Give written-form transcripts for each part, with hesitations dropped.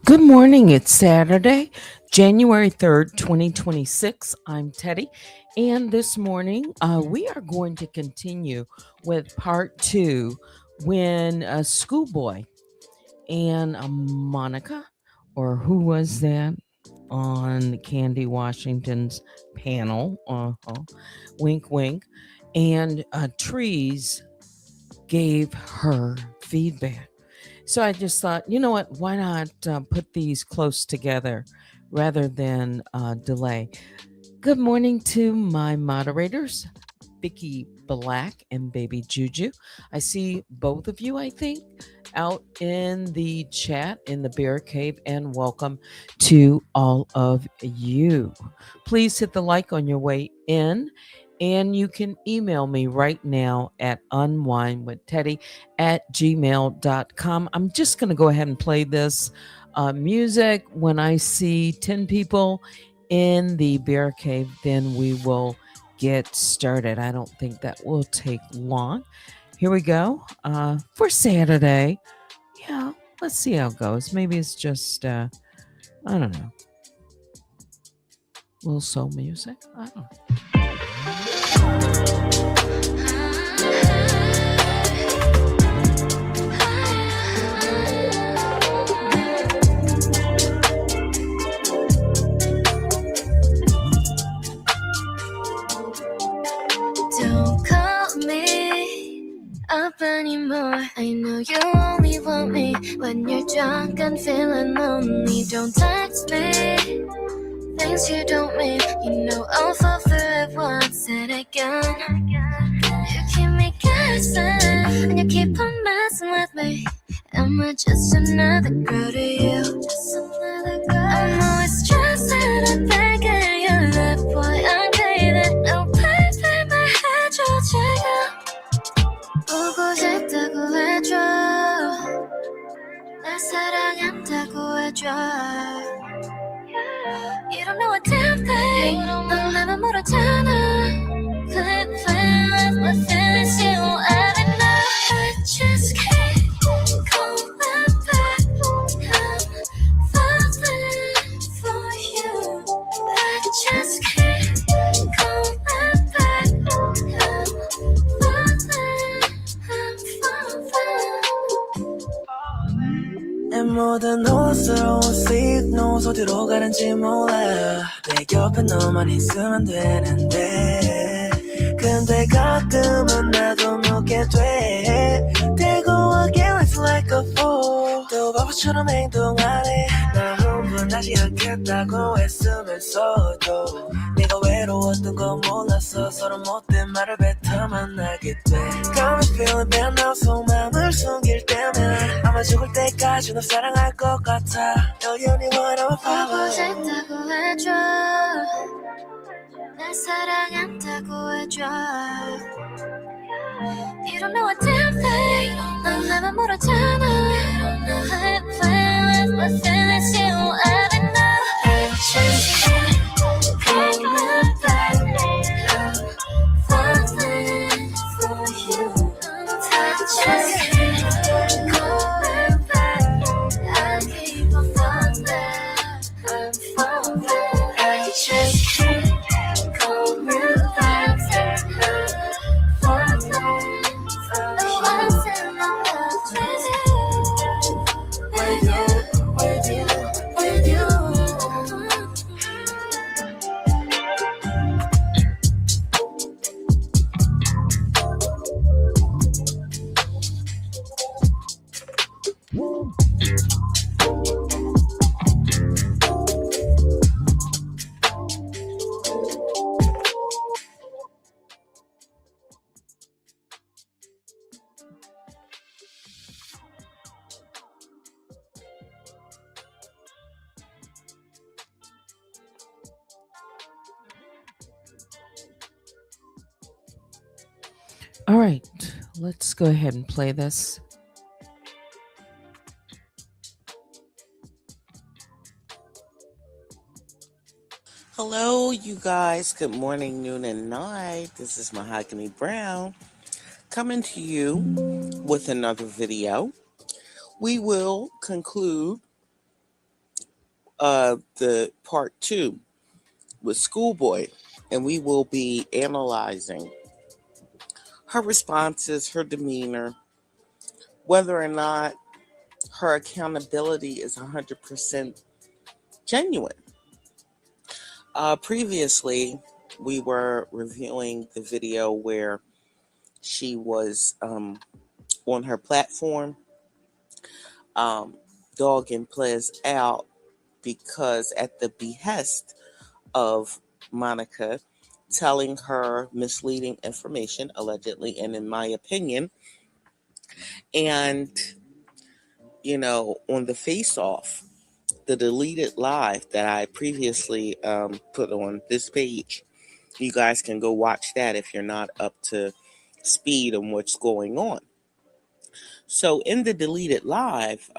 Good morning. It's Saturday, January 3rd, 2026. I'm Teddy. And this morning, we are going to continue with part two when a schoolboy and Monica, or who was that on Candy Washington's panel? Wink, wink. And Trees gave her feedback. So I just thought, you know what? Why not put these close together rather than delay? Good morning to my moderators, Vicky Black and Baby Juju. I see both of you, I think, out in the chat in the Bear Cave, and welcome to all of you. Please hit the like on your way in. And you can email me right now at unwinewithteddy@gmail.com. I'm just going to go ahead and play this music. When I see 10 people in the bear cave, then we will get started. I don't think that will take long. Here we go for Saturday. Yeah, let's see how it goes. Maybe it's just, I don't know, a little soul music. I don't know. Don't call me up anymore. I know you only want me when you're drunk and feeling lonely. Don't text me things you don't mean. You know I'll fall for it once and again. You keep me guessing and you keep on messing with me. Am I just another girl to you? Just another girl. I'm always stressing and thinking you left, boy. I'm craving. No baby, my head 지금 보고 싶다고 해줘. 날 사랑한다고 해줘. You don't know a damn thing. 넌 나만 모르잖아. Play with my feelings, you don't ever know. I just can't come back. I'm falling for you. I just can't come back. I'm falling. 내 모든 호소로운 sleep 노스 어디로 가는지 몰라 내 옆에 너만 있으면 되는데 근데 가끔은 나도 묻게 돼 대고하게 life like a fool 또 바보처럼 행동하네 나 흥분하지 않겠다고 했으면서도 네가 외로웠던 거 몰라서 서로 못된 말을 뱉어 만나게 돼 Got me feeling bad now 속마음을 숨길 때면 아마 죽을 때까지 너 사랑할 것 같아 여전히 원하면 보고 싶다고 해줘 날 사랑한다고 해줘 You don't know a damn thing 넌 나만 모르잖아 Play with my feelings you don't ever know I just can't come back I'm falling for you I just can't go back I keep on falling I'm falling I just can't go back I'm falling for the ones in my life with you with you All right, let's go ahead and play this. Hello, you guys. Good morning, noon, and night. This is Mahogany Brown coming to you with another video. We will conclude the part 2 with Schoolboy, and we will be analyzing her responses, her demeanor, whether or not her accountability is 100% genuine. Previously, we were reviewing the video where she was on her platform, dogging Plez out because at the behest of Monica telling her misleading information, allegedly, and in my opinion, and, on the face off, the deleted live that I previously put on this page. You guys can go watch that if you're not up to speed on what's going on. So in the deleted live,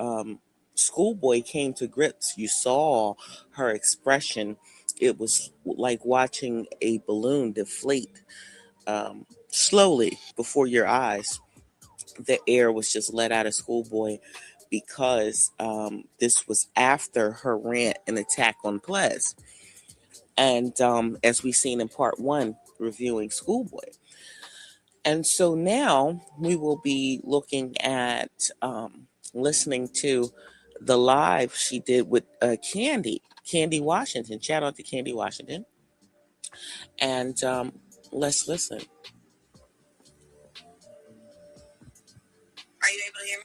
Schoolboy came to grips. You saw her expression. It was like watching a balloon deflate slowly before your eyes. The air was just let out of Schoolboy because this was after her rant and attack on Plez. And as we've seen in part 1, reviewing Schoolboy. And so now we will be looking at listening to the live she did with Candy Washington. Shout out to Candy Washington. And let's listen. Are you able to hear me?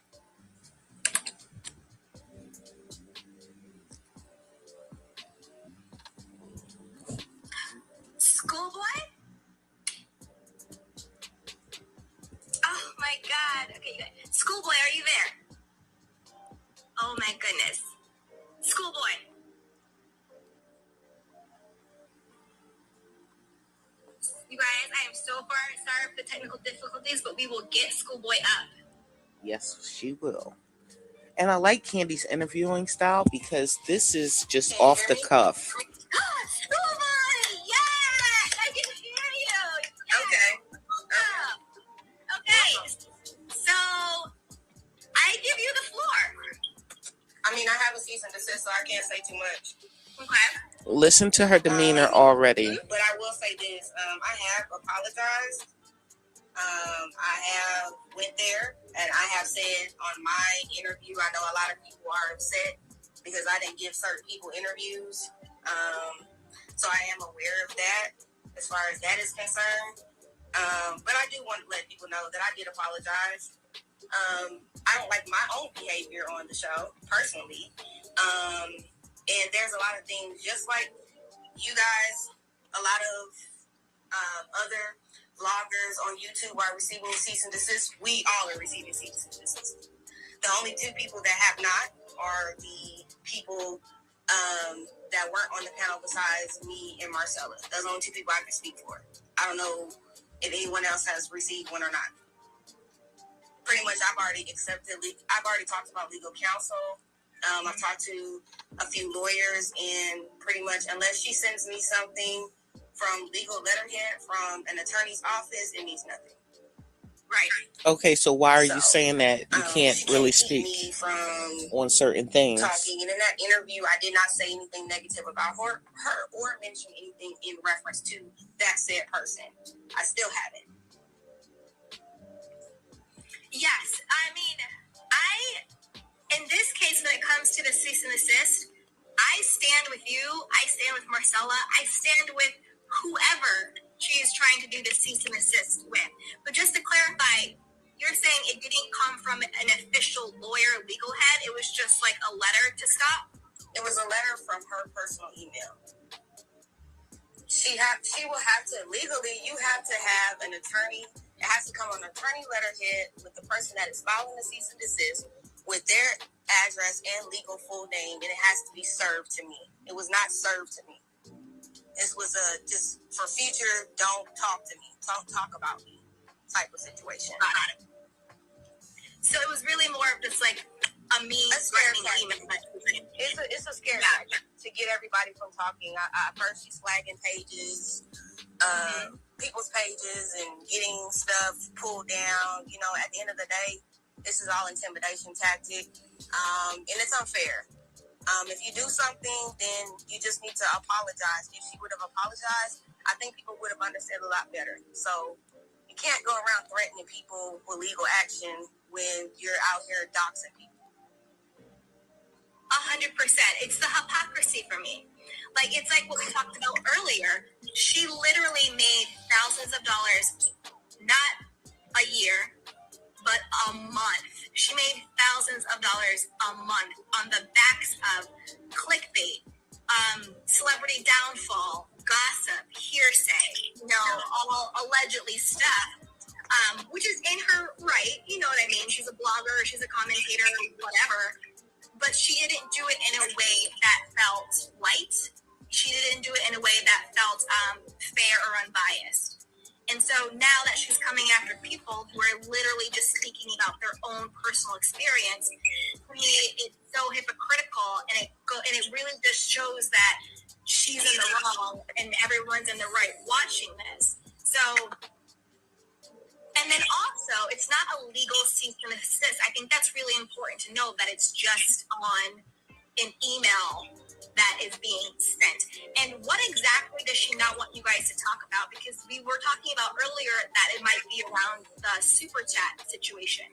Schoolboy? Oh my God. Okay, you guys. Schoolboy, are you there? Oh my goodness. Schoolboy. You guys, I am so sorry for the technical difficulties, but we will get Schoolboy up. Yes, she will. And I like Candy's interviewing style because this is just off the cuff. Schoolboy! Yes! I can hear you! Yes. Okay. Okay. So, I give you the floor. I mean, I have a cease and desist, so I can't say too much. Okay. Listen to her demeanor already. But I will say this. I have apologized. I have went there, and I have said on my interview, I know a lot of people are upset because I didn't give certain people interviews. So I am aware of that as far as that is concerned. But I do want to let people know that I did apologize. I don't like my own behavior on the show, personally. And there's a lot of things, just like you guys, a lot of other vloggers on YouTube are receiving cease and desist. We all are receiving cease and desist. The only two people that have not are the people that weren't on the panel besides me and Marcella. Those are the only two people I can speak for. I don't know if anyone else has received one or not. Pretty much, I've already talked about legal counsel. I've talked to a few lawyers, and pretty much, unless she sends me something from legal letterhead from an attorney's office, it means nothing. Right. Okay, so why are you saying that you can't really speak on certain things? Talking, and in that interview, I did not say anything negative about her or mention anything in reference to that said person. I still haven't. Yes, I mean, in this case, when it comes to the cease and desist, I stand with you, I stand with Marcella, I stand with whoever she is trying to do the cease and desist with. But just to clarify, you're saying it didn't come from an official lawyer, legal head, it was just like a letter to stop? It was a letter from her personal email. She will have to, legally, you have to have an attorney. It has to come on an attorney letterhead with the person that is filing the cease and desist with their address and legal full name, and it has to be served to me. It was not served to me. This was just for future, don't talk to me, don't talk about me type of situation. Got it. So it was really more of just like a scare email. It's a scare tactic to get everybody from talking. First she's flagging pages, people's pages, and getting stuff pulled down. You know, at the end of the day, this is all intimidation tactic, and it's unfair. If you do something, then you just need to apologize. If she would have apologized, I think people would have understood a lot better. So you can't go around threatening people with legal action when you're out here doxing people. 100%. It's the hypocrisy for me. Like, it's like what we talked about earlier. She literally made thousands of dollars, not a year, but a month. She made thousands of dollars a month on the backs of clickbait, celebrity downfall, gossip, hearsay, all allegedly stuff, which is in her right. You know what I mean? She's a blogger, she's a commentator, whatever. But she didn't do it in a way that felt light. She didn't do it in a way that felt fair or unbiased. And so now that she's coming after people who are literally just speaking about their own personal experience, to me, it's so hypocritical, and it really just shows that she's in the wrong and everyone's in the right watching this. So, and then also, it's not a legal cease and desist. I think that's really important to know, that it's just on an email that is being sent. And what exactly does she not want you guys to talk about? Because we were talking about earlier that it might be around the super chat situation.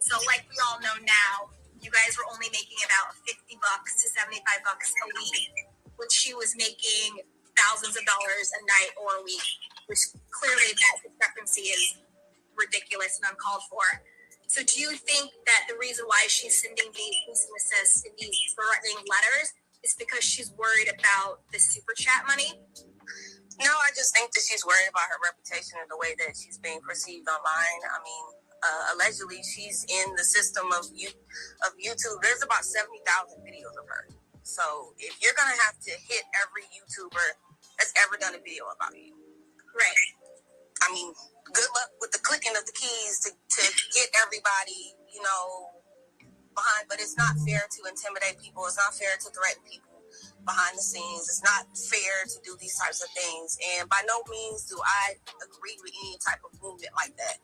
So like we all know now, you guys were only making about $50 to $75 a week, which she was making thousands of dollars a night or a week, which clearly that discrepancy is ridiculous and uncalled for. So do you think that the reason why she's sending these cease and desist and these threatening letters is because she's worried about the super chat money? No, I just think that she's worried about her reputation and the way that she's being perceived online. I mean, allegedly she's in the system of YouTube. There's about 70,000 videos of her. So if you're going to have to hit every YouTuber that's ever done a video about you. Right. I mean, good luck with the clicking of the keys to get everybody, behind. But it's not fair to intimidate people. It's not fair to threaten people behind the scenes. It's not fair to do these types of things. And by no means do I agree with any type of movement like that.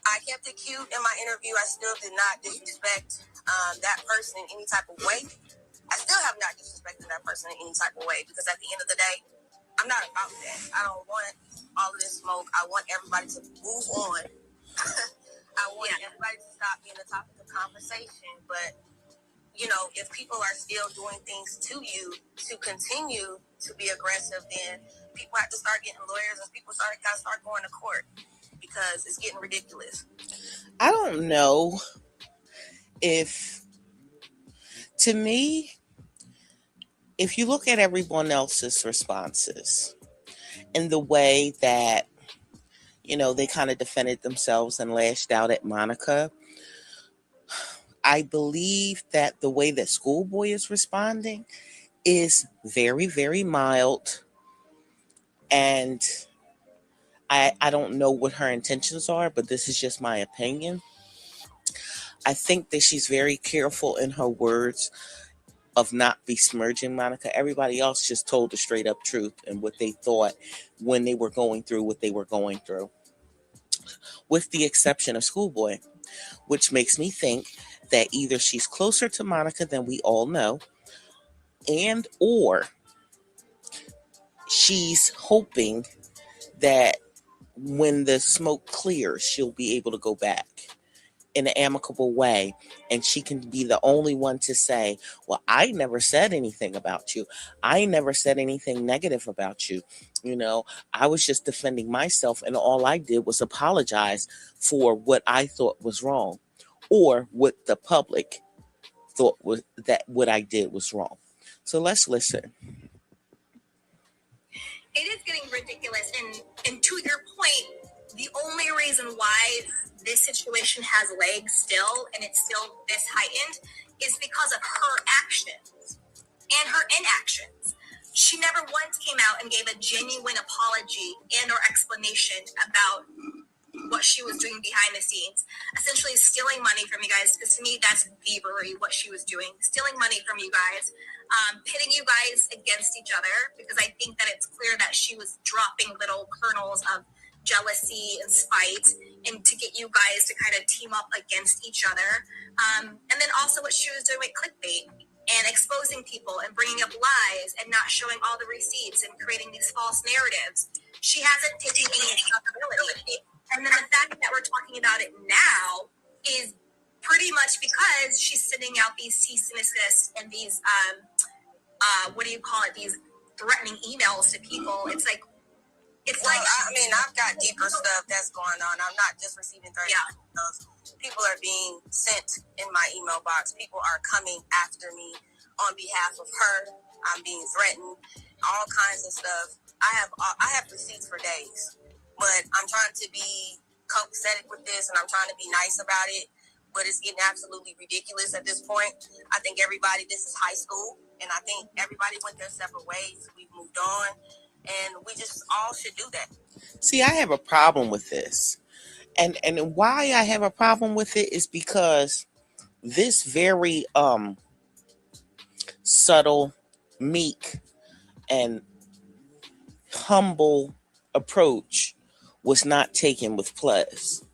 I kept it cute in my interview. I still did not disrespect that person in any type of way. I still have not disrespected that person in any type of way, because at the end of the day, I'm not about that. I don't want all of this smoke. I want everybody to move on. I want everybody to stop being the topic of conversation. But, if people are still doing things to you to continue to be aggressive, then people have to start getting lawyers, and people got to start going to court, because it's getting ridiculous. I don't know to me, if you look at everyone else's responses and the way that, they kind of defended themselves and lashed out at Monica, I believe that the way that Schoolboy is responding is very, very mild. And I don't know what her intentions are, but this is just my opinion. I think that she's very careful in her words of not besmirching Monica. Everybody else just told the straight up truth and what they thought when they were going through what they were going through, with the exception of Schoolboy, which makes me think that either she's closer to Monica than we all know, and or she's hoping that when the smoke clears, she'll be able to go back in an amicable way, and she can be the only one to say, well, I never said anything about you. I never said anything negative about you. I was just defending myself, and all I did was apologize for what I thought was wrong, or what the public thought was that what I did was wrong. So let's listen. It is getting ridiculous, and to your point, the only reason why this situation has legs still, and it's still this heightened, is because of her actions and her inactions. She never once came out and gave a genuine apology and or explanation about what she was doing behind the scenes, essentially stealing money from you guys, because to me that's thievery, what she was doing, stealing money from you guys, pitting you guys against each other, because I think that it's clear that she was dropping little kernels of jealousy and spite, and to get you guys to kind of team up against each other. And then also what she was doing with clickbait and exposing people and bringing up lies and not showing all the receipts and creating these false narratives. She hasn't taken any accountability. And then the fact that we're talking about it now is pretty much because she's sending out these cease and desist and these, what do you call it, these threatening emails to people. It's like, I mean, I've got deeper stuff that's going on. I'm not just receiving threats. Yeah. People are being sent in my email box. People are coming after me on behalf of her. I'm being threatened. All kinds of stuff. I have receipts for days, but I'm trying to be copacetic with this, and I'm trying to be nice about it. But it's getting absolutely ridiculous at this point. I think this is high school, and I think everybody went their separate ways. We've moved on, and we just all should do that. See, I have a problem with this. And why I have a problem with it is because this very subtle, meek, and humble approach was not taken with Plez.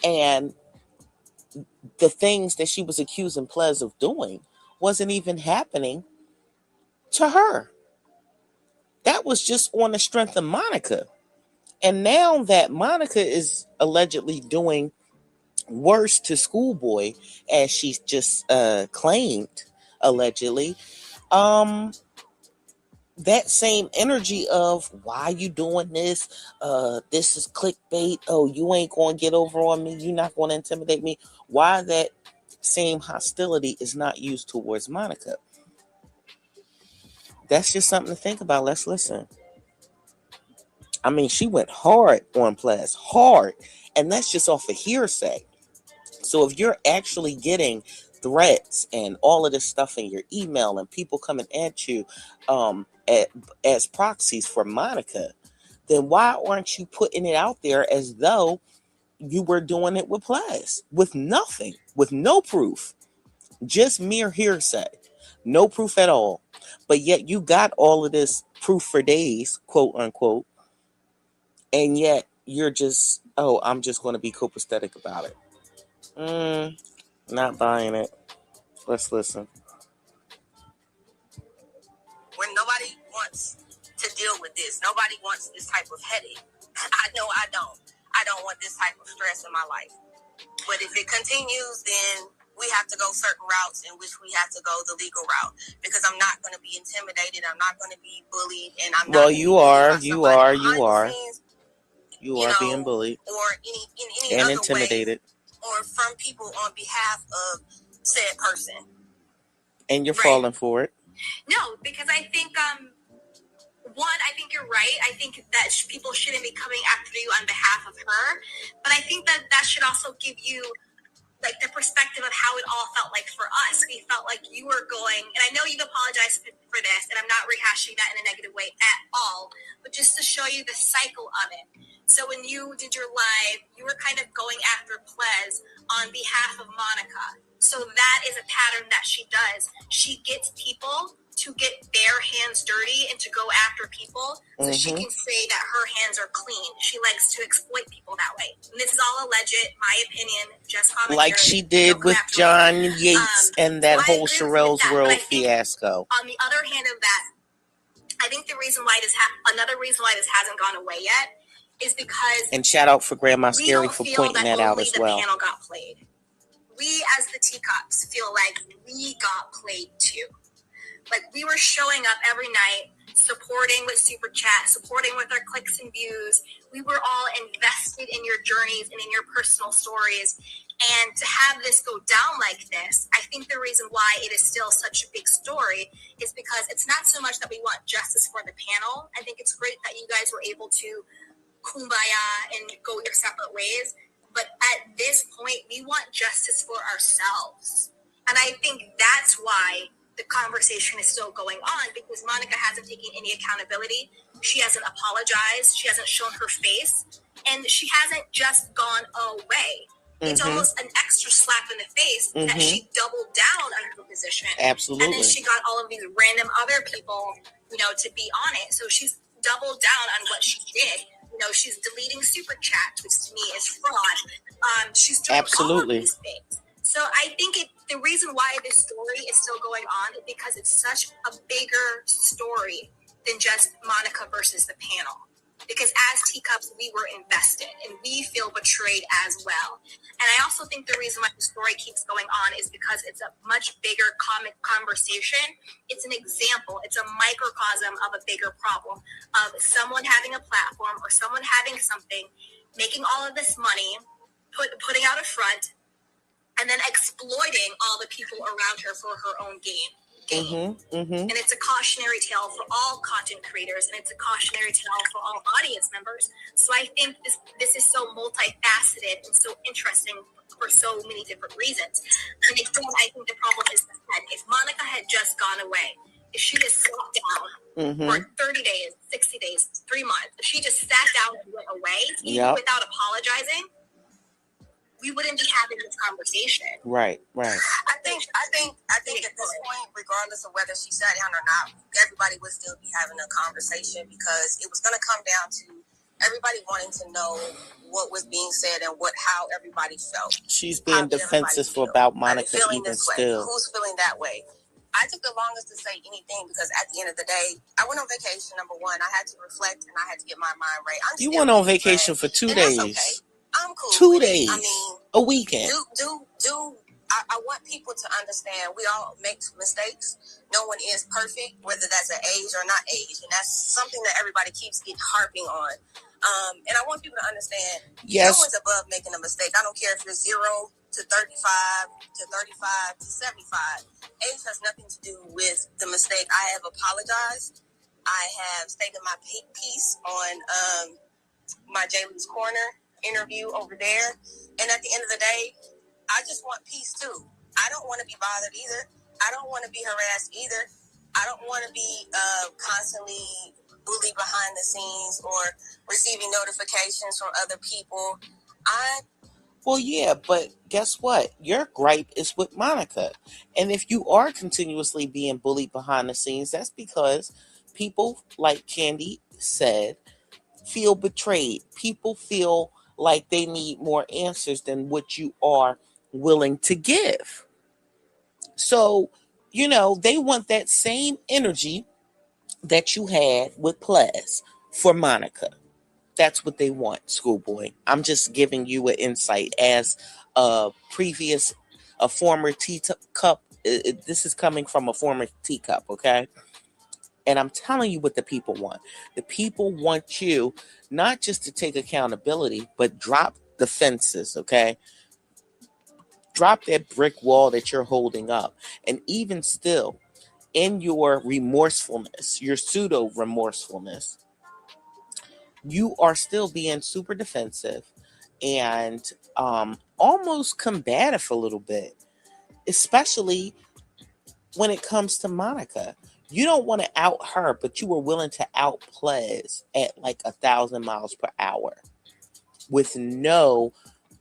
And the things that she was accusing Plez of doing wasn't even happening to her. That was just on the strength of Monica. And now that Monica is allegedly doing worse to Schoolboy, as she's just claimed, allegedly, that same energy of, why you doing this? This is clickbait. Oh, you ain't going to get over on me. You're not going to intimidate me. Why that same hostility is not used towards Monica? That's just something to think about. Let's listen. I mean, she went hard on Plez, hard. And that's just off of hearsay. So if you're actually getting threats and all of this stuff in your email and people coming at you as proxies for Monica, then why aren't you putting it out there as though you were doing it with Plez? With nothing, with no proof, just mere hearsay, no proof at all. But yet you got all of this proof for days, quote unquote. And yet you're just, I'm just going to be copacetic about it. Not buying it. Let's listen. When nobody wants to deal with this, nobody wants this type of headache. I know I don't. I don't want this type of stress in my life. But if it continues, then we have to go certain routes in which we have to go the legal route, because I'm not going to be intimidated. I'm not going to be bullied, and I'm not. Well, you are being bullied or any and other intimidated, way, or from people on behalf of said person. And you're falling for it. No, because I think one, I think you're right. I think that people shouldn't be coming after you on behalf of her, but I think that should also give you like the perspective of how it all felt like for us. We felt like you were going, and I know you've apologized for this, and I'm not rehashing that in a negative way at all, but just to show you the cycle of it. So when you did your live, you were kind of going after Plez on behalf of Monica. So that is a pattern that she does. She gets people to get their hands dirty and to go after people so she can say that her hands are clean. She likes to exploit people that way. And this is all alleged, my opinion, just commentary. Like she did with John Yates and that whole Sherelle's World fiasco. On the other hand of that, I think the reason why another reason why this hasn't gone away yet is because... And shout out for Grandma Scary for pointing that out as well. The panel got played. We as the teacups feel like we got played too. Like we were showing up every night, supporting with Super Chat, supporting with our clicks and views. We were all invested in your journeys and in your personal stories. And to have this go down like this, I think the reason why it is still such a big story is because it's not so much that we want justice for the panel. I think it's great that you guys were able to kumbaya and go your separate ways. But at this point, we want justice for ourselves. And I think that's why the conversation is still going on, because Monica hasn't taken any accountability. She hasn't apologized. She hasn't shown her face. And she hasn't just gone away. It's almost an extra slap in the face that she doubled down on her position. Absolutely. And then she got all of these random other people, to be on it. So she's doubled down on what she did. she's deleting super chats, which to me is fraud. She's doing all of these things. So I think the reason why this story is still going on is because it's such a bigger story than just Monica versus the panel. Because as teacups, we were invested and we feel betrayed as well. And I also think the reason why the story keeps going on is because it's a much bigger comic conversation. It's an example. It's a microcosm of a bigger problem of someone having a platform or someone having something, making all of this money, putting out a front, and then exploiting all the people around her for her own gain. And it's a cautionary tale for all content creators, and it's a cautionary tale for all audience members. So I think this is so multifaceted and so interesting for so many different reasons. And again, I think the problem is that if Monica had just gone away, if she just sat down for 30 days, 60 days, 3 months, if she just sat down and went away, even without apologizing, we wouldn't be having this conversation. Right. I think at this point, regardless of whether she sat down or not, everybody would still be having a conversation because it was going to come down to everybody wanting to know what was being said and how everybody felt. She's being defensive about Monica even still. Who's feeling that way? I took the longest to say anything because at the end of the day, I went on vacation, number one. I had to reflect and I had to get my mind right. You went on vacation for 2 days. Okay. I'm cool. 2 days. I mean, a weekend. I want people to understand we all make mistakes. No one is perfect, whether that's an age or not age. And that's something that everybody keeps getting harping on. And I want people to understand no one's above making a mistake. I don't care if you're 0 to 35 to 35 to 75. Age has nothing to do with the mistake. I have apologized. I have stated my piece on my Jaylee's Corner interview over there. And at the end of the day, I just want peace too. I don't want to be bothered either. I don't want to be harassed either. I don't want to be constantly bullied behind the scenes or receiving notifications from other people. Well, yeah, but guess what? Your gripe is with Monica. And if you are continuously being bullied behind the scenes, that's because people, like Candy said, feel betrayed. People feel like they need more answers than what you are willing to give. So, they want that same energy that you had with Plez for Monica. That's what they want, Schoolboy. I'm just giving you an insight as a former teacup. This is coming from a former teacup, okay? And I'm telling you what the people want. The people want you not just to take accountability, but drop the fences, okay? Drop that brick wall that you're holding up. And even still, in your remorsefulness, your pseudo remorsefulness, you are still being super defensive and almost combative a little bit, especially when it comes to Monica. You don't want to out her, but you were willing to out Plez at like 1,000 miles per hour with no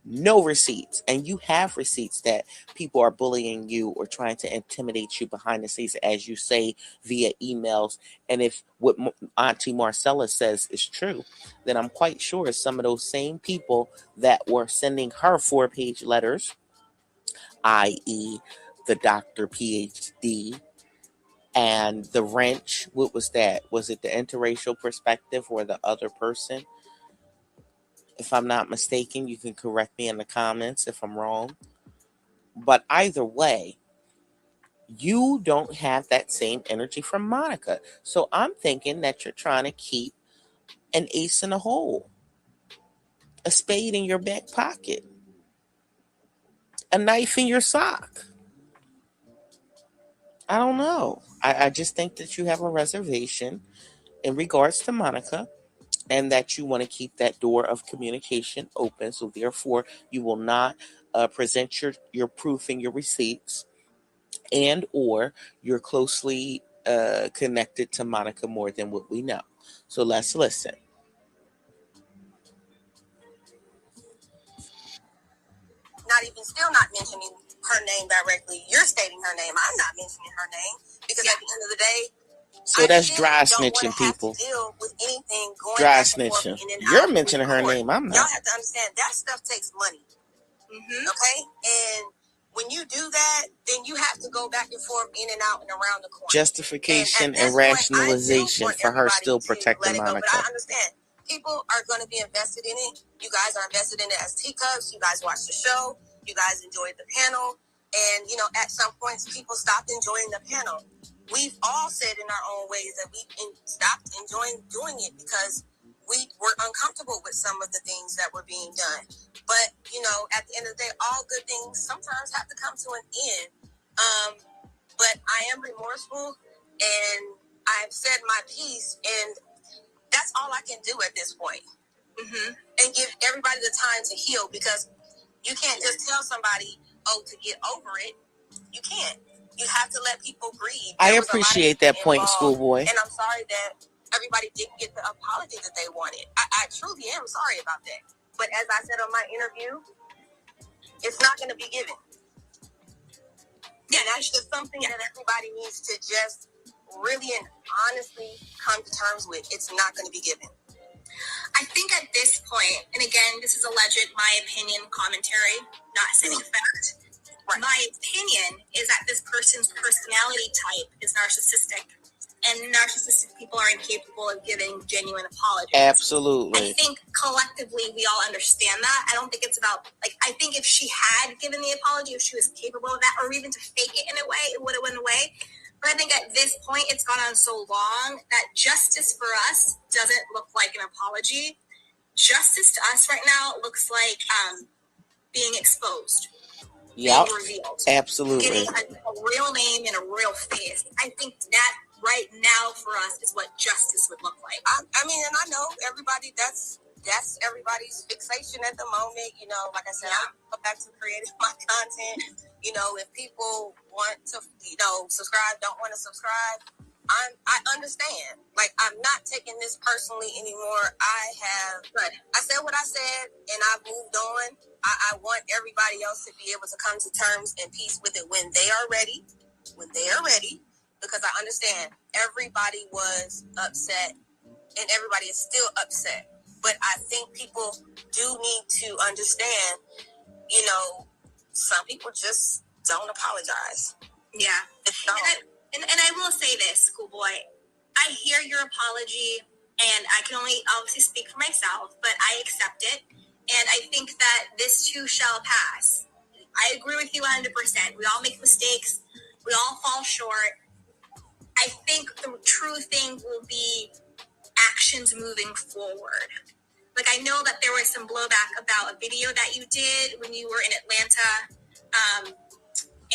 receipts. And you have receipts that people are bullying you or trying to intimidate you behind the scenes, as you say, via emails. And if what Auntie Marcella says is true, then I'm quite sure some of those same people that were sending her 4-page letters, i.e. the Dr. PhD, and the wrench, what was that? Was it the interracial perspective or the other person? If I'm not mistaken, you can correct me in the comments if I'm wrong. But either way, you don't have that same energy from Monica. So I'm thinking that you're trying to keep an ace in a hole, a spade in your back pocket, a knife in your sock. I don't know. I just think that you have a reservation in regards to Monica and that you want to keep that door of communication open. So therefore, you will not present your proof and your receipts, and or you're closely connected to Monica more than what we know. So let's listen. Still not mentioning her name directly. You're stating her name. I'm not mentioning her name because at the end of the day, So that's dry snitching, people. Deal with anything going dry back and forth snitching. in and You're out mentioning her court. name. I'm not. Y'all have to understand that stuff takes money. Okay? And when you do that, then you have to go back and forth in and out and around the court. Justification and rationalization for her still protecting Monica. But I understand. People are going to be invested in it. You guys are invested in it as teacups. You guys watch the show. You guys enjoyed the panel. And, you know, at some points, people stopped enjoying the panel. We've all said in our own ways that we stopped enjoying doing it because we were uncomfortable with some of the things that were being done. But, you know, at the end of the day, all good things sometimes have to come to an end. But I am remorseful, and I've said my piece, and that's all I can do at this point. And give everybody the time to heal, because you can't just tell somebody, oh, to get over it. You can't. You have to let people grieve. I appreciate that point, Schoolboy. And I'm sorry that everybody didn't get the apology that they wanted. I truly am sorry about that. But as I said on my interview, it's not going to be given. Yeah, that's just something that everybody needs to just really and honestly come to terms with. It's not going to be given. I think at this point, and again, this is alleged, my opinion, commentary, not saying fact. Right. My opinion is that this person's personality type is narcissistic, and narcissistic people are incapable of giving genuine apologies. Absolutely. I think collectively we all understand that. I don't think it's about, like, I think if she had given the apology, if she was capable of that, or even to fake it in a way, it would have went away. But I think at this point, it's gone on so long that justice for us doesn't look like an apology. Justice to us right now looks like being exposed. Yep. Being revealed. Absolutely. Getting a real name and a real face. I think that right now for us is what justice would look like. I mean, and I know everybody, that's everybody's fixation at the moment. You know, like I said, I go back to creating my content. You know, if people want to, you know, subscribe, don't want to subscribe, I understand. Like, I'm not taking this personally anymore. I said what I said, and I've moved on. I want everybody else to be able to come to terms and peace with it when they are ready. Because I understand everybody was upset, and everybody is still upset. But I think people do need to understand, you know, some people just don't apologize. Yeah. And I will say this, Schoolboy. I hear your apology, and I can only obviously speak for myself, but I accept it. And I think that this too shall pass. I agree with you 100%. We all make mistakes. We all fall short. I think the true thing will be actions moving forward. Like, I know that there was some blowback about a video that you did when you were in Atlanta,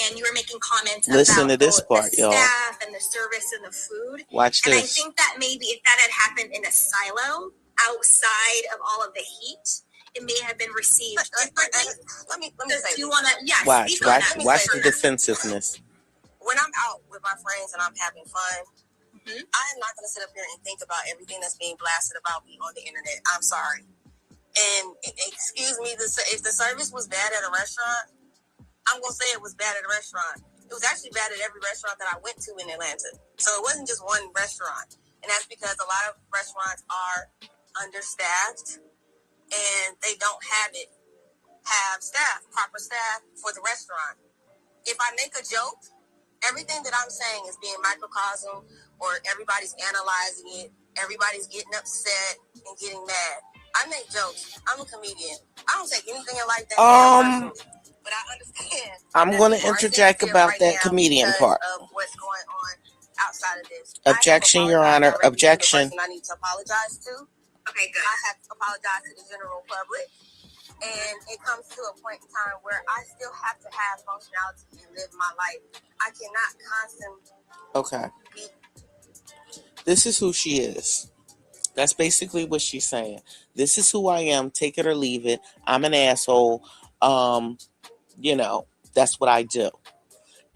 and you were making comments about to this part, the staff and the service and the food. Watch this. And I think that maybe if that had happened in a silo outside of all of the heat, it may have been received differently. Let me say. Do you want to? Yes. Watch the defensiveness. When I'm out with my friends and I'm having fun, I am not going to sit up here and think about everything that's being blasted about me on the internet. I'm sorry. And excuse me, if the service was bad at a restaurant, I'm going to say it was bad at a restaurant. It was actually bad at every restaurant that I went to in Atlanta. So it wasn't just one restaurant. And that's because a lot of restaurants are understaffed, and they don't have proper staff for the restaurant. If I make a joke, everything that I'm saying is being microcosm, or everybody's analyzing it. Everybody's getting upset and getting mad. I make jokes. I'm a comedian. I don't take anything like that. But I understand. I'm going to interject about that comedian part. Of what's going on outside of this. Objection, Your Honor. Objection. I need to apologize to. Okay, good. I have to apologize to the general public. And it comes to a point in time where I still have to have functionality and live my life. I cannot constantly be. This is who she is. That's basically what she's saying. This is who I am. Take it or leave it. I'm an asshole. You know, that's what I do.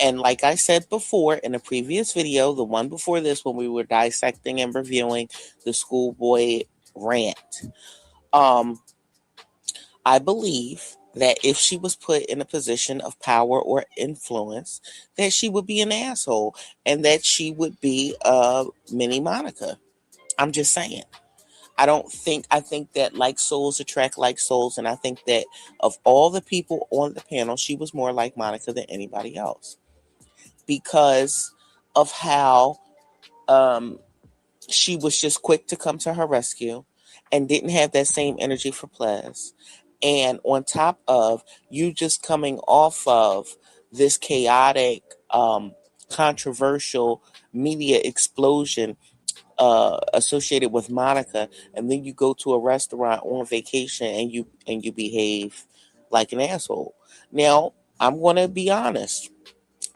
And like I said before in a previous video, the one before this, when we were dissecting and reviewing the Schoolboy rant, I believe that if she was put in a position of power or influence, that she would be an asshole and that she would be a mini Monica. I'm just saying. I think that like souls attract like souls. And I think that of all the people on the panel, she was more like Monica than anybody else because of how um, she was just quick to come to her rescue and didn't have that same energy for Ples. And on top of you just coming off of this chaotic, controversial media explosion associated with Monica, and then you go to a restaurant on vacation and you behave like an asshole. Now, I'm gonna be honest.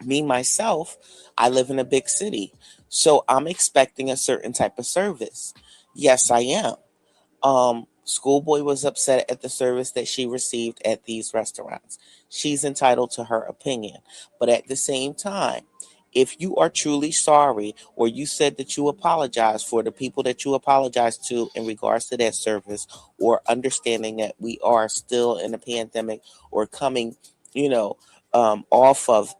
Me myself, I live in a big city, so I'm expecting a certain type of service. Yes, I am. Schoolboy was upset at the service that she received at these restaurants. She's entitled to her opinion. But at the same time, if you are truly sorry or you said that you apologize for the people that you apologize to in regards to that service, or understanding that we are still in a pandemic or coming, you know, off of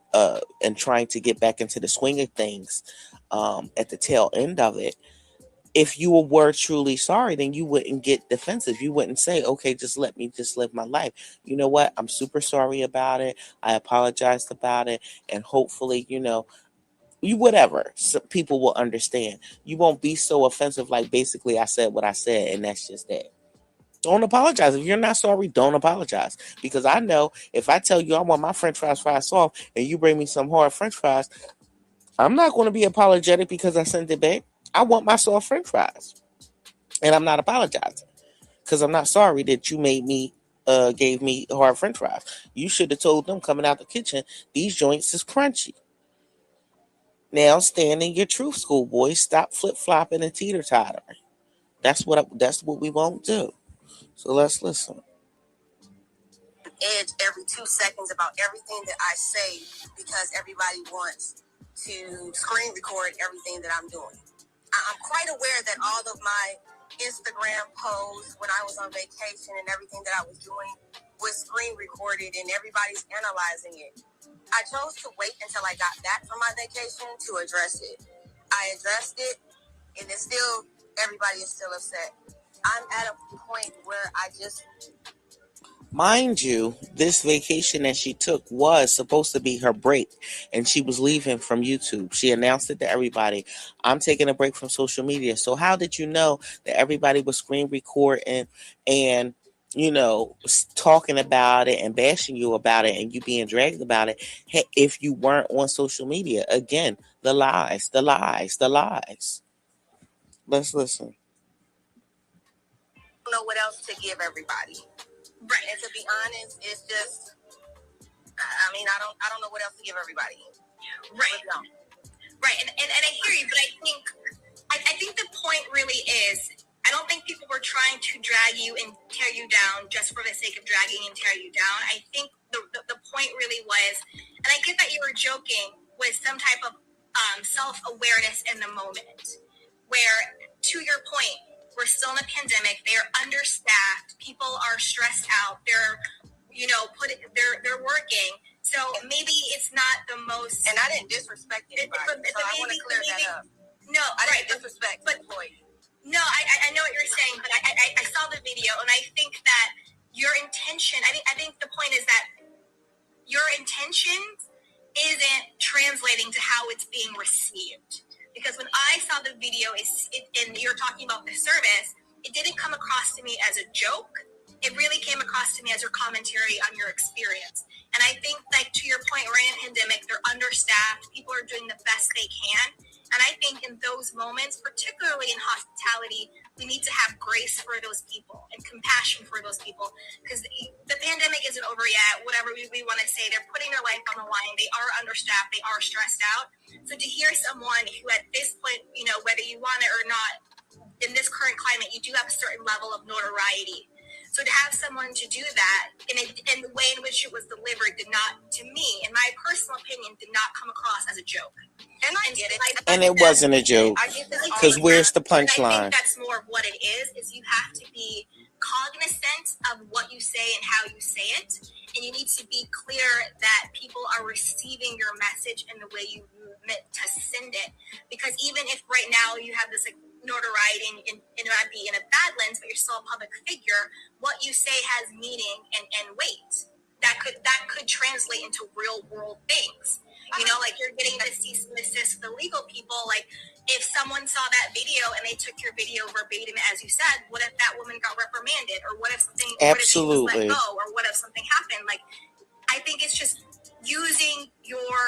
and trying to get back into the swing of things at the tail end of it, if you were truly sorry, then you wouldn't get defensive. You wouldn't say, okay, just let me just live my life. You know what? I'm super sorry about it. I apologized about it. And hopefully, you whatever. So people will understand. You won't be so offensive like basically I said what I said, and that's just that. Don't apologize. If you're not sorry, don't apologize. Because I know if I tell you I want my french fries fried soft and you bring me some hard french fries, I'm not going to be apologetic because I sent it back. I want my soft french fries. And I'm not apologizing because I'm not sorry that you gave me hard french fries. You should have told them coming out the kitchen, these joints is crunchy. Now stand in your truth, schoolboy. Stop flip-flopping and teeter-tottering. That's what we won't do. So let's listen. Edge every 2 seconds about everything that I say because everybody wants to screen record everything that I'm doing. I'm quite aware that all of my Instagram posts when I was on vacation and everything that I was doing was screen recorded and everybody's analyzing it. I chose to wait until I got back from my vacation to address it. I addressed it, and it's still, everybody is still upset. I'm at a point where I just... Mind you, this vacation that she took was supposed to be her break, and she was leaving from YouTube. She announced it to everybody. I'm taking a break from social media. So how did you know that everybody was screen recording and talking about it and bashing you about it and you being dragged about it if you weren't on social media? Again, the lies, the lies, the lies. Let's listen. I don't know what else to give everybody. Right. And to be honest, it's just, I mean, I don't know what else to give everybody. Right. Right. And I hear you, but I think the point really is, I don't think people were trying to drag you and tear you down just for the sake of dragging and tear you down. I think the point really was, and I get that you were joking, with some type of self-awareness in the moment, where, to your point, we're still in a pandemic. They are understaffed. People are stressed out. They're, they're working. So maybe it's not the most. And I didn't disrespect anybody. So I want to clear that up. No, I didn't disrespect the employee. No, I know what you're saying, but I saw the video, and I think that your intention. I think the point is that your intention isn't translating to how it's being received. Because when I saw the video, and you're talking about the service, it didn't come across to me as a joke. It really came across to me as your commentary on your experience. And I think, like, to your point, we're in a pandemic, they're understaffed, people are doing the best they can. And I think in those moments, particularly in hospitality, we need to have grace for those people and compassion for those people. Because the pandemic isn't over yet, whatever we want to say. They're putting their life on the line. They are understaffed. They are stressed out. So to hear someone who at this point, whether you want it or not, in this current climate, you do have a certain level of notoriety. So to have someone to do that in the way in which it was delivered did not, to me, in my personal opinion, did not come across as a joke. And I get it. And it wasn't a joke. Because where's the punchline? I think that's more of what it is you have to be cognizant of what you say and how you say it, and you need to be clear that people are receiving your message in the way you meant to send it. Because even if right now you have this like notoriety and it might be in a bad lens, but you're still a public figure, what you say has meaning and weight. That could translate into real world things. You know, like you're getting the cease and desist the legal people. Like if someone saw that video and they took your video verbatim, as you said, what if that woman got reprimanded, or what if something, what if she was let go, or what if something happened? Like, I think it's just using your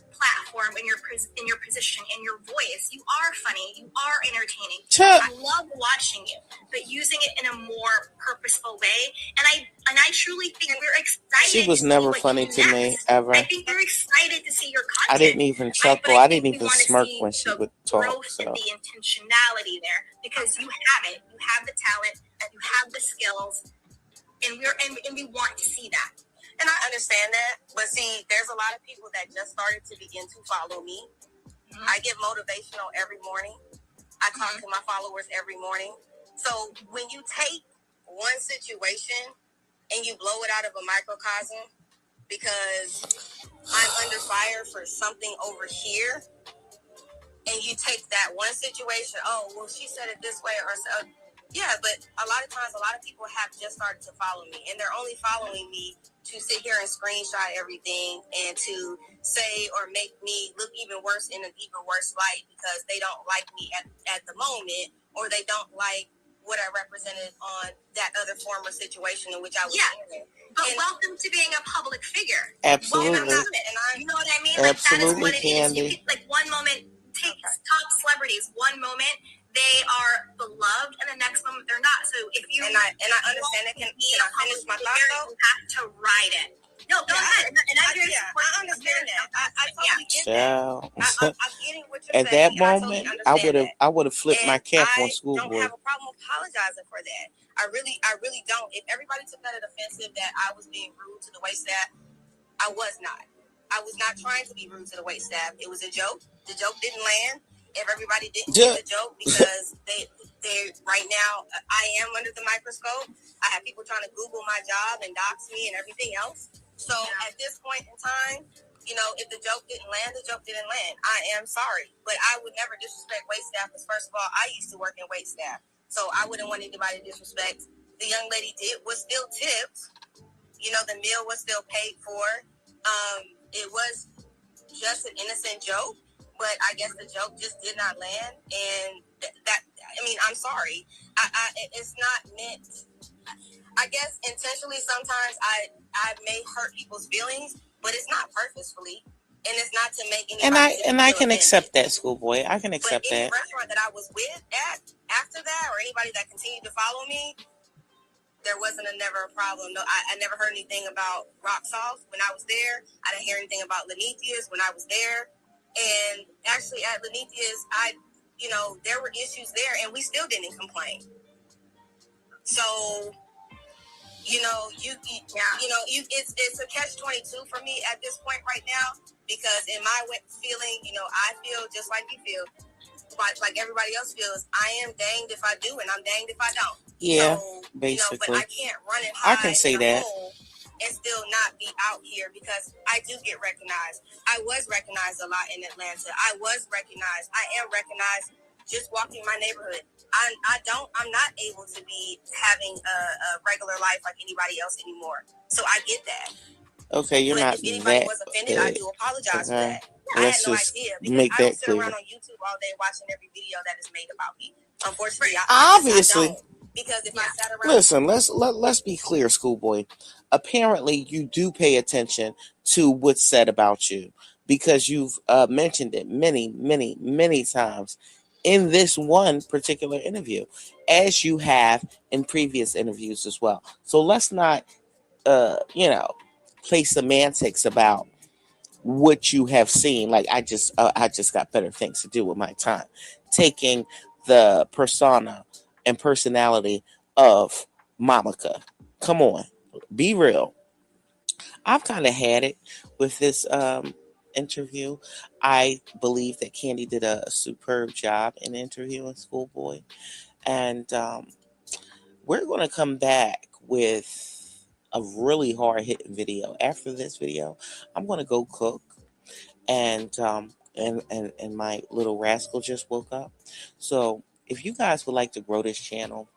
platform and your position and your voice. You are funny. You are entertaining. I love watching you, but using it in a more purposeful way. And I truly think we're excited. She was never funny to me ever. I think we're excited to see your content. I didn't even chuckle. I didn't even smirk when she would talk. So and the intentionality there, because you have it. You have the talent. And you have the skills, and we want to see that. And I understand that, but see, there's a lot of people that just started to begin to follow me. Mm-hmm. I get motivational every morning. I talk to my followers every morning. So when you take one situation and you blow it out of a microcosm because I'm under fire for something over here, and you take that one situation, oh, well, she said it this way, or so. Yeah, but a lot of times, a lot of people have just started to follow me, and they're only following me to sit here and screenshot everything and to say or make me look even worse in an even worse light because they don't like me at the moment, or they don't like what I represented on that other former situation in which I was in. But welcome to being a public figure. Absolutely. You know what I mean? Absolutely, like that is what it Candy. is. You can, like one moment, take top celebrities. One moment they are beloved, and the next moment they're not. So if you and I understand it. Can I finish my thought though? You have to ride it. No, go ahead. And I understand that. I totally get that. I'm getting what you're saying. At that moment, I would have flipped my cap on Skool. I don't have a problem apologizing for that. I really don't. If everybody took that as offensive that I was being rude to the wait staff, I was not. I was not trying to be rude to the wait staff. It was a joke. The joke didn't land. If everybody didn't get the joke, because they right now, I am under the microscope. I have people trying to Google my job and dox me and everything else. So at this point in time, you know, if the joke didn't land, the joke didn't land. I am sorry, but I would never disrespect wait staff because first of all, I used to work in wait staff, so I wouldn't want anybody to disrespect. The young lady was still tipped. You know, the meal was still paid for. It was just an innocent joke. But I guess the joke just did not land, and that I mean, I'm sorry. It's not meant. I guess intentionally. Sometimes I may hurt people's feelings, but it's not purposefully, and it's not to make anybody. And I can accept that, Schoolboy. I can accept that. Any restaurant that I was with after that, or anybody that continued to follow me, there wasn't never a problem. No, I never heard anything about rock sauce when I was there. I didn't hear anything about Lenitia's when I was there. And actually at Lenitia's, there were issues there and we still didn't complain. So, it's a catch-22 for me at this point right now, because in my feeling, I feel just like you feel, like everybody else feels. I am danged if I do and I'm danged if I don't. Yeah, so, basically. But I can't run and hide. I can say that. And still not be out here, because I do get recognized. I was recognized a lot in Atlanta. I am recognized just walking my neighborhood. I'm not able to be having a regular life like anybody else anymore. So I get that. Okay, you're not that. If anybody was offended, I do apologize for that. I had no idea, because I don't sit around on YouTube all day watching every video that is made about me. Unfortunately, obviously. I don't. Because if I sat around, listen, let's be clear, Schoolboy. Apparently, you do pay attention to what's said about you, because you've mentioned it many, many, many times in this one particular interview, as you have in previous interviews as well. So let's not, play semantics about what you have seen. Like I just got better things to do with my time, taking the persona and personality of Monica. Come on, be real. I've kind of had it with this interview. I believe that Candy did a superb job in interviewing Schoolboy, and we're going to come back with a really hard hitting video. After this video, I'm going to go cook, and my little rascal just woke up. So if you guys would like to grow this channel,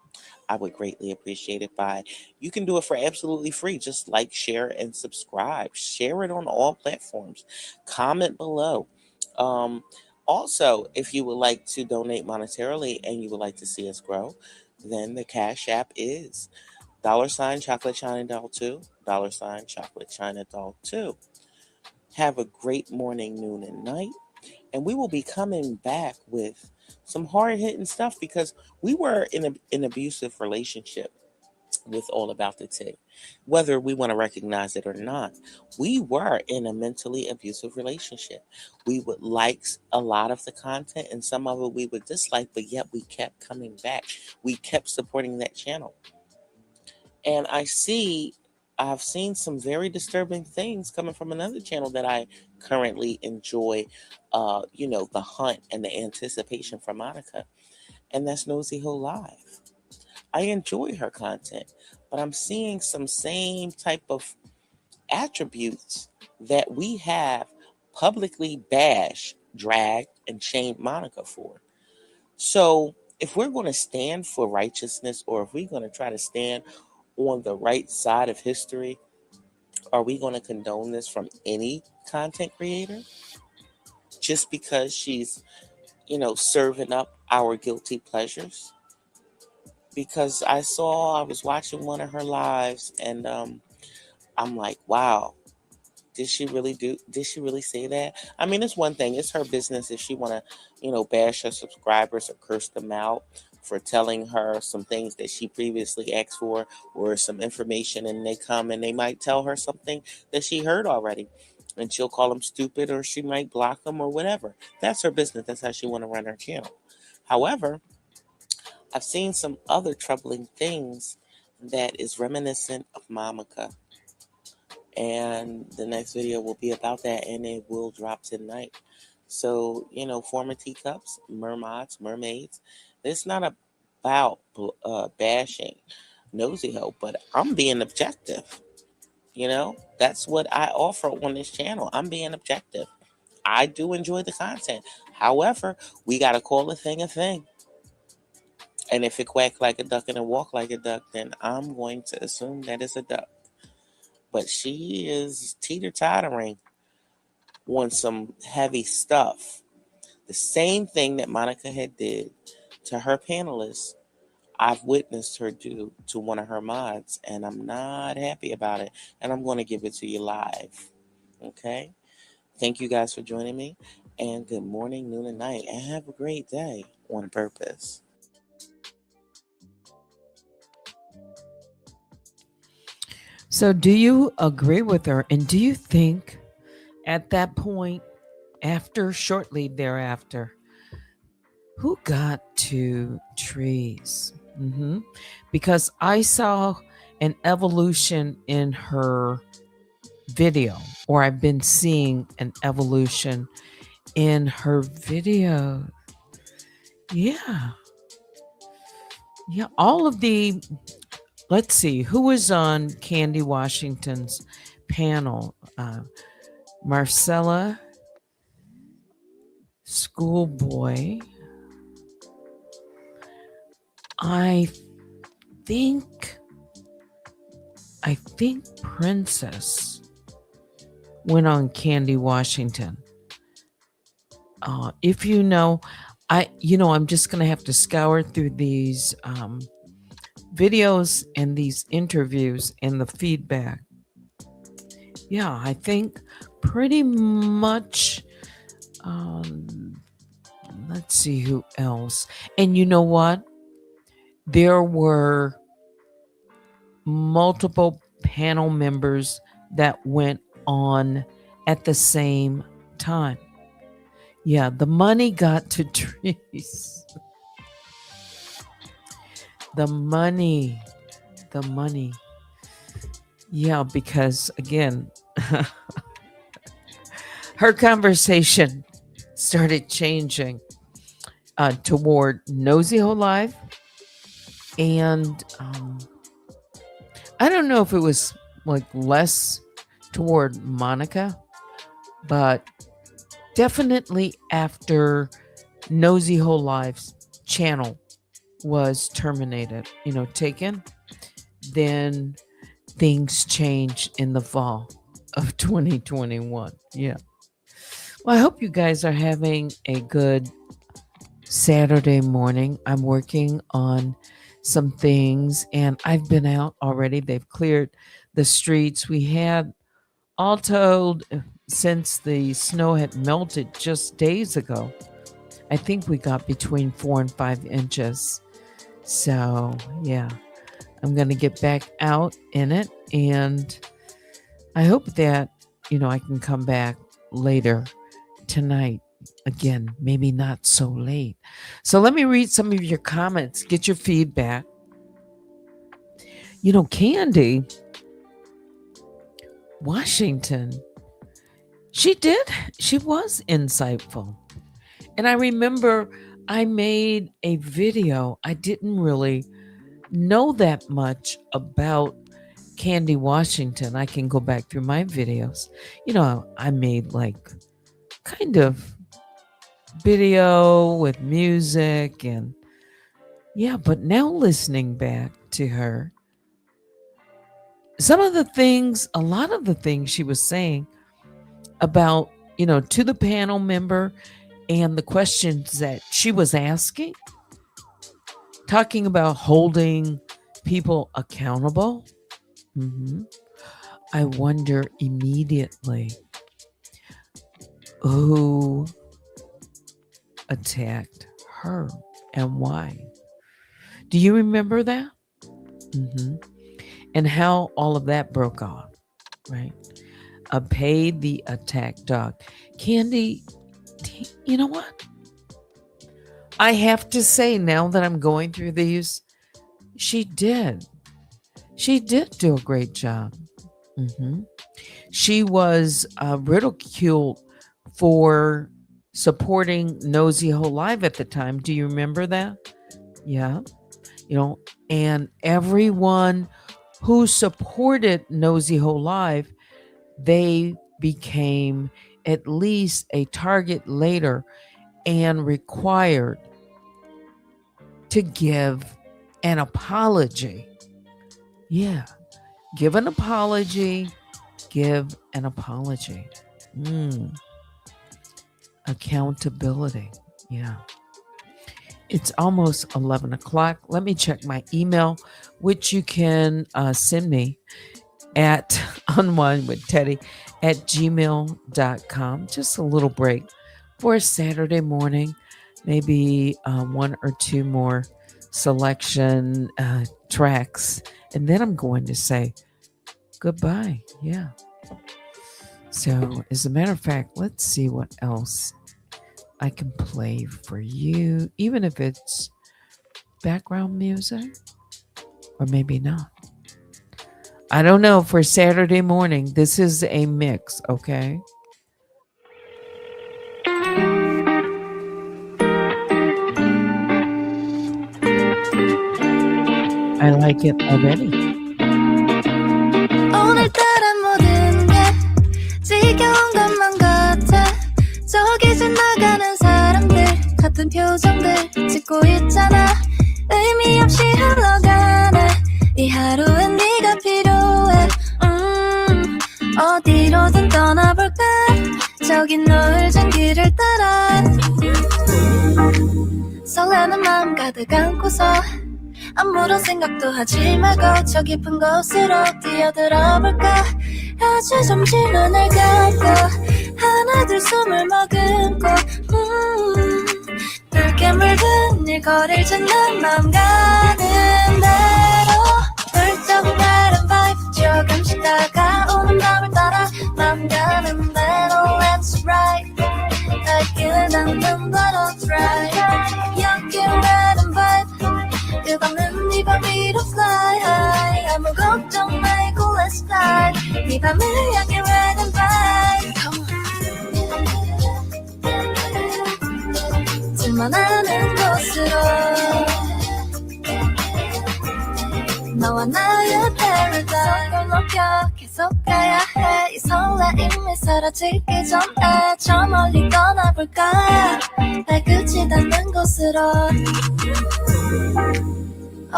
I would greatly appreciate it by, you can do it for absolutely free. Just like, share, and subscribe. Share it on all platforms. Comment below. Um, Also, if you would like to donate monetarily and you would like to see us grow, then the Cash App is $ Chocolate China Doll 2, $ Chocolate China Doll 2. Have a great morning, noon, and night. And we will be coming back with some hard hitting stuff because we were in an abusive relationship with All About the Tea. Whether we want to recognize it or not, we were in a mentally abusive relationship. We would like a lot of the content and some of it we would dislike, but yet we kept coming back. We kept supporting that channel. And I've seen some very disturbing things coming from another channel that I currently enjoy, the hunt and the anticipation for Monica. And that's Nosy Ho Live. I enjoy her content, but I'm seeing some same type of attributes that we have publicly bashed, dragged, and shamed Monica for. So if we're going to stand for righteousness, or if we're going to try to stand on the right side of history, are we going to condone this from any content creator just because she's, serving up our guilty pleasures? Because I was watching one of her lives, and I'm like, wow, did she really say that? I mean, it's one thing, it's her business if she want to, bash her subscribers or curse them out for telling her some things that she previously asked for, or some information, and they come and they might tell her something that she heard already, and she'll call them stupid, or she might block them, or whatever. That's her business. That's how she want to run her channel. However, I've seen some other troubling things that is reminiscent of Monica. And the next video will be about that, and it will drop tonight. So, former teacups, mermaids. It's not about bashing Nosy Ho, but I'm being objective. That's what I offer on this channel. I'm being objective. I do enjoy the content. However, we got to call a thing a thing. And if it quack like a duck and it walk like a duck, then I'm going to assume that it's a duck. But she is teeter-tottering on some heavy stuff. The same thing that Monica had did to her panelists, I've witnessed her do to one of her mods, and I'm not happy about it. And I'm going to give it to you live. Okay? Thank you guys for joining me. And good morning, noon, and night. And have a great day on purpose. So, do you agree with her? And do you think at that point, shortly thereafter, who got to trees? Because I saw an evolution in her video, or I've been seeing an evolution in her video. Yeah. All of the, let's see, who was on Candy Washington's panel? Marcella, Schoolboy. I think Princess went on Candy Washington. If I'm just gonna have to scour through these videos and these interviews and the feedback. Yeah, I think pretty much. Let's see who else. And you know what? There were multiple panel members that went on at the same time. Yeah, the money got to trees. The money. Yeah, because again, her conversation started changing toward Nosy Ho Live And I don't know if it was like less toward Monica, but definitely after Nosy Whole Lives channel was terminated, taken, then things changed in the fall of 2021. Yeah. Well, I hope you guys are having a good Saturday morning. I'm working on some things and I've been out already. They've cleared the streets. We had all told, since the snow had melted just days ago, I think we got between 4 and 5 inches. So, yeah, I'm going to get back out in it. And I hope that, I can come back later tonight. Again, maybe not so late. So let me read some of your comments, get your feedback. Candy Washington, she was insightful. And I remember I made a video. I didn't really know that much about Candy Washington. I can go back through my videos. I made like kind of video with music and but now listening back to her, a lot of the things she was saying about, to the panel member and the questions that she was asking, talking about holding people accountable. I wonder immediately who attacked her and why. Do you remember that? And how all of that broke off, right? Paid the attack dog. Candy, you know what? I have to say, now that I'm going through these, she did. She did do a great job. She was ridiculed for supporting Nosy Whole Live at the time. Do you remember that? Yeah. And everyone who supported Nosy Whole Live, they became at least a target later and required to give an apology. Yeah. Give an apology. Accountability. Yeah. It's almost 11 o'clock. Let me check my email, which you can send me at unwinewithteddy@gmail.com. Just a little break for a Saturday morning, maybe one or two more selection tracks. And then I'm going to say goodbye. Yeah. So as a matter of fact, let's see what else I can play for you, even if it's background music or maybe not. I don't know. For Saturday morning, this is a mix, okay? I like it already. 오늘따라 모든 게 지겨운 것만 같아. 저기 지나가는 사람들 같은 표정들 짓고 있잖아. 의미 없이 흘러가네. 이 하루엔 네가 필요해. 어디로든 떠나볼까. 저기 노을진 길을 따라. 설레는 마음 가득 안고서 아무런 생각도 하지 말고 저 깊은 곳으로 뛰어들어볼까. 아주 잠시 눈을 감고 하나둘 숨을 머금고 붉게 물든 일거리를 찾는 마음 가는 대로 훌쩍 다른 vibe 조금씩 다가오는 밤을 따라 마음 가는 대로 let's ride 발길을 닿는 대로 try 연기라는 vibe 끝없는 네 밤 위로 fly high 아무 걱정 말고 let's fly 네 밤을 향해 ride and vibe 둘만 아는 곳으로 너와 나의 paradise 걸 녹여 계속 가야 해 이 설레임이 사라지기 전에 저 멀리 떠나볼까 발끝이 닿는 곳으로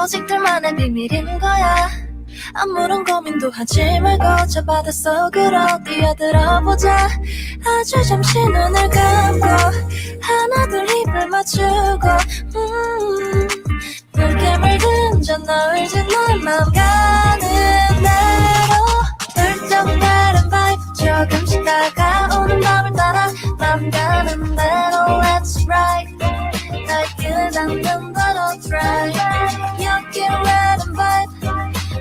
오직 둘만의 비밀인 거야 아무런 고민도 하지 말고 저 바닷속으로 뛰어들어보자 아주 잠시 눈을 감고 하나 둘 입을 맞추고 붉게 물든 저 노을진 널 맘 가는 대로 훌쩍 다른 vibe 조금씩 다가오는 밤을 따라 맘 가는 대로 let's ride 날 끌어당긴 대로 try 여기 red and vibe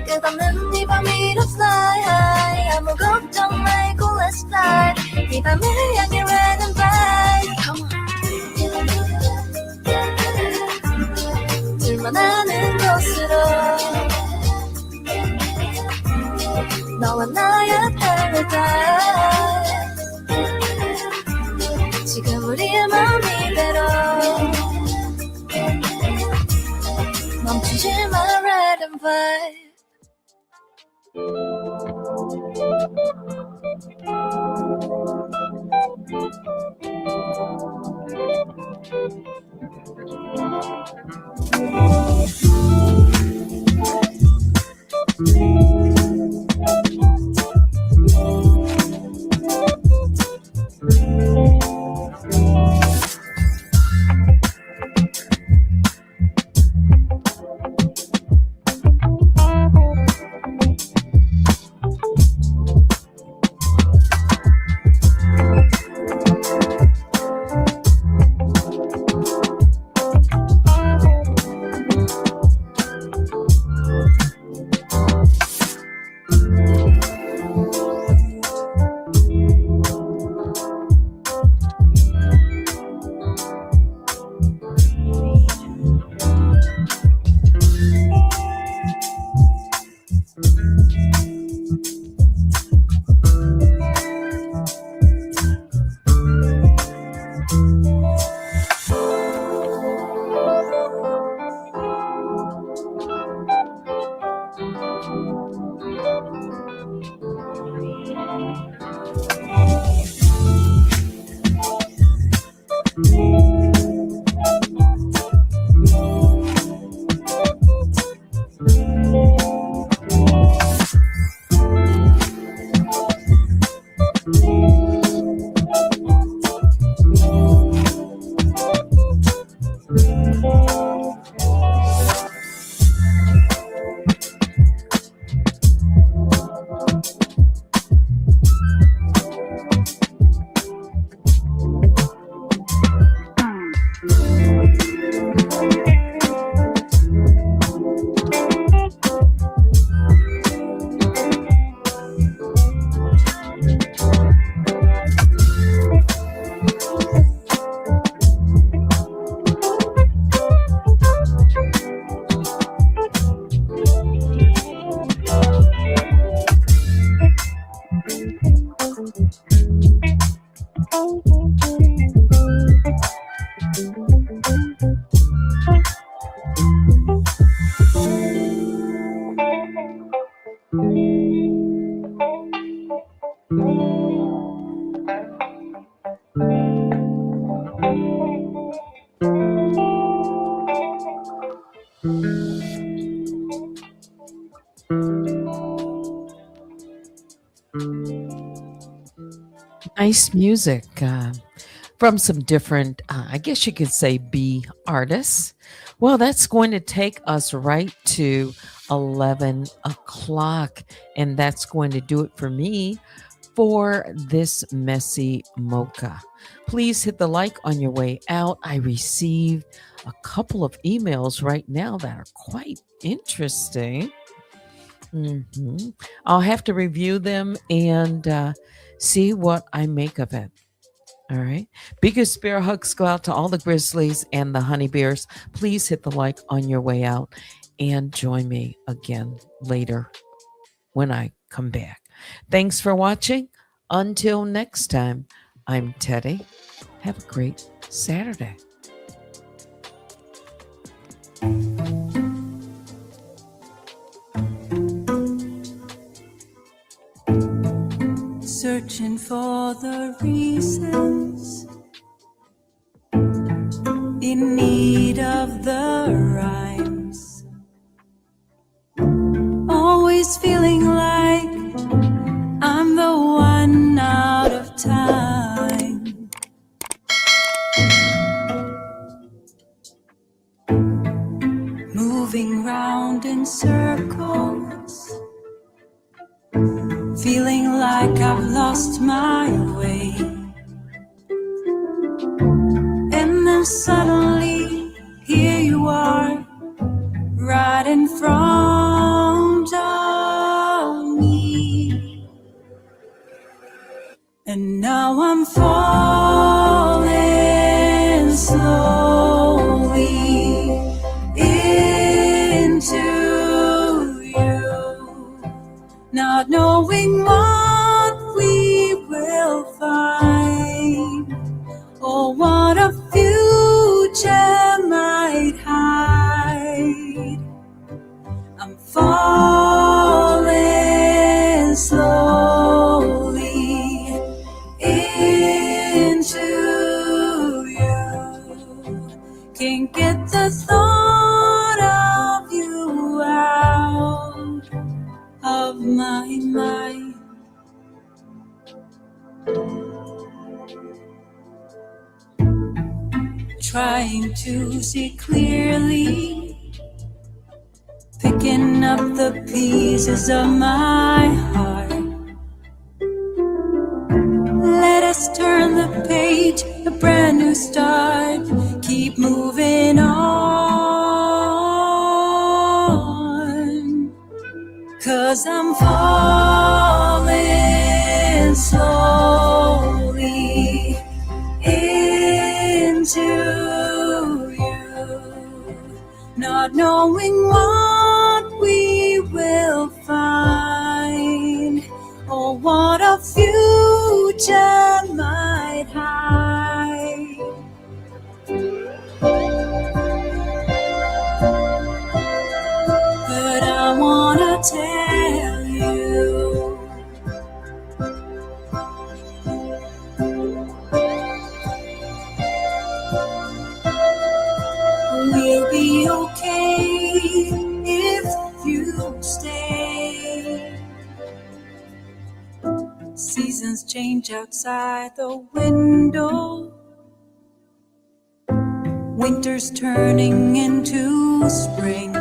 끝없는 이 밤 위로 fly high 아무 걱정 말고 let's fly 이 밤을 향해 red and vibe come on 둘만 아는 곳으로 너와 나의 paradise 지금 우리의 마음 이대로 멈추지 마 red and vibe Nice music from some different, I guess you could say, B artists. Well, that's going to take us right to 11 o'clock, and that's going to do it for me for this messy mocha. Please hit the like on your way out. I received a couple of emails right now that are quite interesting. I'll have to review them and see what I make of it. All right. Biggest bear hugs go out to all the grizzlies and the honey bears. Please hit the like on your way out and join me again later when I come back. Thanks for watching. Until next time, I'm Teddy. Have a great Saturday. searching for the reasons, in need of the rhymes, always feeling like I'm the one out of time. Moving round in circles, feeling like I've lost my way. And then suddenly, here you are, right in front of me. And now I'm falling slowly into you, not knowing what we will find, or what a future might hide. I'm falling slowly into you. Can't get the thought of you out of my mind. Trying to see clearly, picking up the pieces of my heart. Let us turn the page, a brand new start. Keep moving on, 'cause I'm falling slowly into you, not knowing what we will find, or what a future might hide. But I wanna tell you, we'll be okay if you stay. Seasons change outside the window, winter's turning into spring.